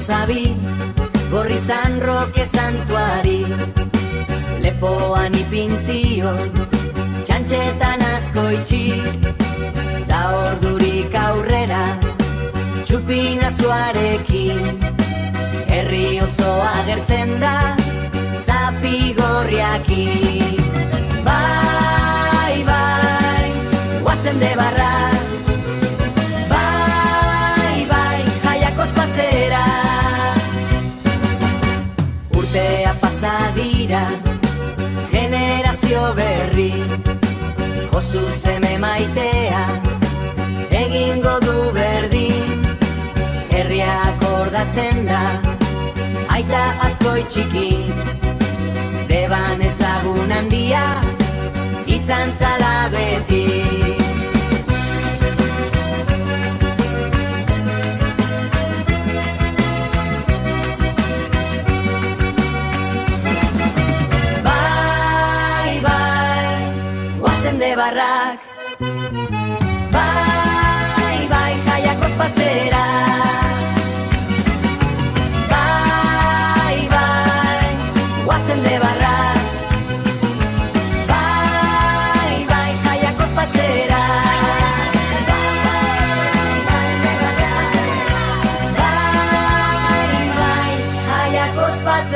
zabi, gorri zan roke santuari. Lepoan ipintzion, txantxetan asko itxi, da ordurik aurrera, txupina zuarekin. Herri osoa agertzen da, zapi gorriakin. Bai, bai, guazen debarra, bai, bai, jaiak ospatzera. Urtea pasadira, generazio berri, Josu seme maitea, egingo du berdin. Herria akordatzen da, aita asko itxiki, deban ezagun handia, izan zala beti. Bai, bai, guazen debarrak, bai, bai, jaiak ospatzera. Guazen debarrak, bai, bai, jaiak ospatzera. Bai, bai, jaiak ospatzera.